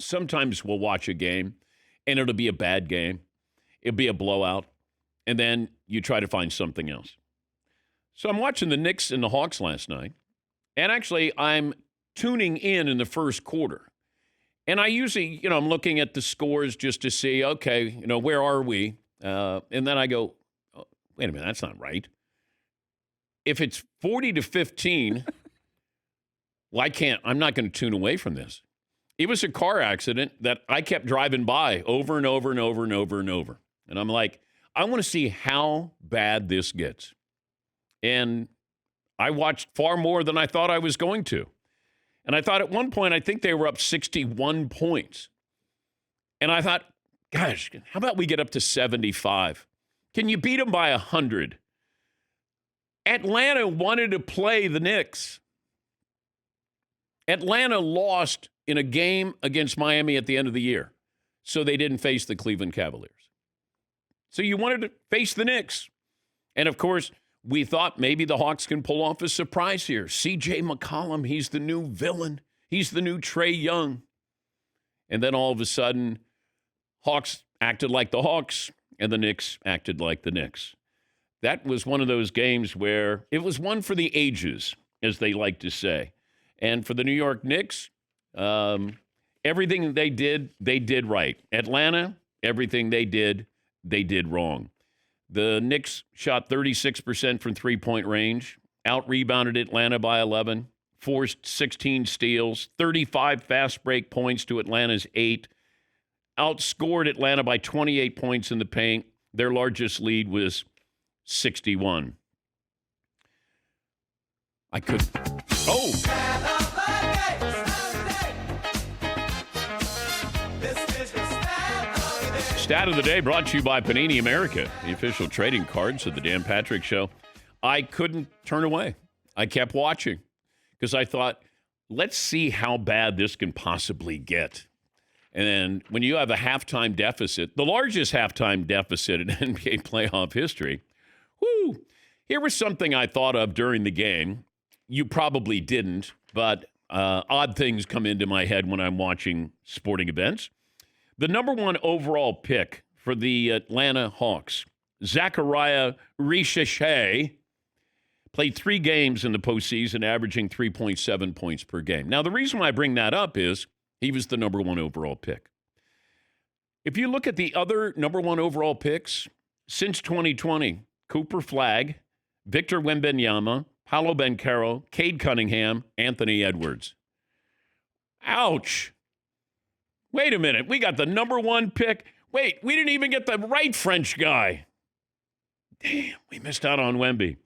sometimes we'll watch a game, and it'll be a bad game. It'll be a blowout, and then you try to find something else. So I'm watching the Knicks and the Hawks last night, and actually I'm tuning in the first quarter. And I usually, I'm looking at the scores just to see, okay, where are we? And then I go, oh, wait a minute, that's not right. If it's 40-15, well, I'm not going to tune away from this. It was a car accident that I kept driving by over and over and over and over and over. And I'm like, I want to see how bad this gets. And I watched far more than I thought I was going to. And I thought at one point, I think they were up 61 points. And I thought, gosh, how about we get up to 75? Can you beat them by 100? Atlanta wanted to play the Knicks. Atlanta lost in a game against Miami at the end of the year, so they didn't face the Cleveland Cavaliers. So you wanted to face the Knicks. And, of course, we thought maybe the Hawks can pull off a surprise here. C.J. McCollum, he's the new villain. He's the new Trae Young. And then all of a sudden, Hawks acted like the Hawks, and the Knicks acted like the Knicks. That was one of those games where it was one for the ages, as they like to say. And for the New York Knicks, everything they did right. Atlanta, everything they did wrong. The Knicks shot 36% from three-point range, out-rebounded Atlanta by 11, forced 16 steals, 35 fast break points to Atlanta's 8, outscored Atlanta by 28 points in the paint. Their largest lead was 61. Stat of the day brought to you by Panini America, the official trading cards of the Dan Patrick Show. I couldn't turn away. I kept watching because I thought, let's see how bad this can possibly get. And then when you have a halftime deficit, the largest halftime deficit in NBA playoff history, here was something I thought of during the game. You probably didn't, but odd things come into my head when I'm watching sporting events. The number one overall pick for the Atlanta Hawks, Zachariah Richeche, played 3 games in the postseason, averaging 3.7 points per game. Now, the reason why I bring that up is he was the number one overall pick. If you look at the other number one overall picks since 2020, Cooper Flagg, Victor Wembanyama, Paolo Banchero, Cade Cunningham, Anthony Edwards. Ouch. Wait a minute. We got the number one pick. Wait, we didn't even get the right French guy. Damn, we missed out on Wemby.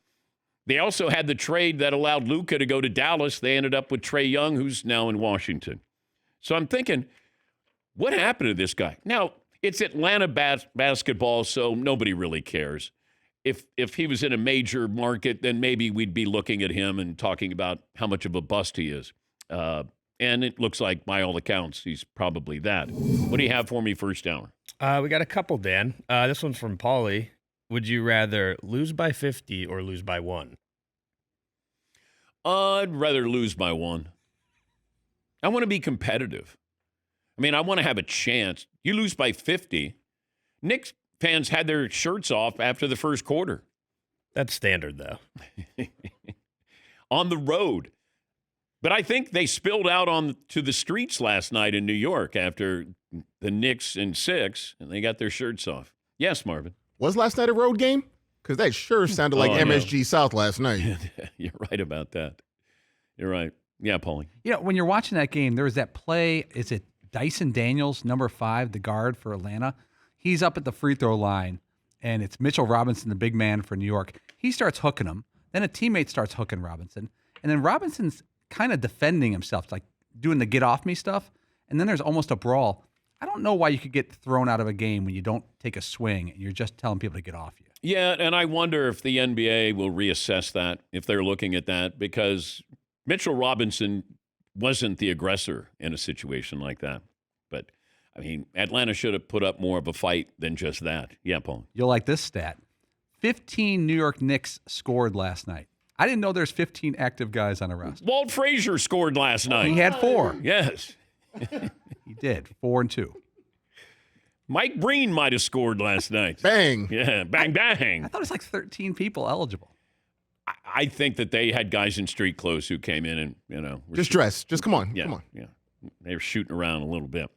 They also had the trade that allowed Luka to go to Dallas. They ended up with Trae Young, who's now in Washington. So I'm thinking, what happened to this guy? Now, it's Atlanta basketball, so nobody really cares. If he was in a major market, then maybe we'd be looking at him and talking about how much of a bust he is. And it looks like, by all accounts, he's probably that. What do you have for me first hour? We got a couple, Dan. This one's from Paulie. Would you rather lose by 50 or lose by 1? I'd rather lose by 1. I want to be competitive. I mean, I want to have a chance. You lose by 50. Knicks fans had their shirts off after the first quarter. That's standard, though. On the road. But I think they spilled out to the streets last night in New York after the Knicks in 6, and they got their shirts off. Yes, Marvin. Was last night a road game? Because that sure sounded like MSG South last night. You're right about that. You're right. Yeah, Paulie. When you're watching that game, there was that play. Is it Dyson Daniels, number 5, the guard for Atlanta? He's up at the free throw line, and it's Mitchell Robinson, the big man for New York. He starts hooking him. Then a teammate starts hooking Robinson. And then Robinson's kind of defending himself, like doing the get off me stuff. And then there's almost a brawl. I don't know why you could get thrown out of a game when you don't take a swing and you're just telling people to get off you. Yeah, and I wonder if the NBA will reassess that, if they're looking at that, because Mitchell Robinson wasn't the aggressor in a situation like that. But, I mean, Atlanta should have put up more of a fight than just that. Yeah, Paul. You'll like this stat. 15 New York Knicks scored last night. I didn't know there's 15 active guys on a roster. Walt Frazier scored last night. He had 4. Yes. He did. 4-2. Mike Breen might have scored last night. Bang. Yeah, bang, bang. I thought it was like 13 people eligible. I think that they had guys in street clothes who came in and, were Just dress. Just come on. Yeah, Come on. yeah. They were shooting around a little bit.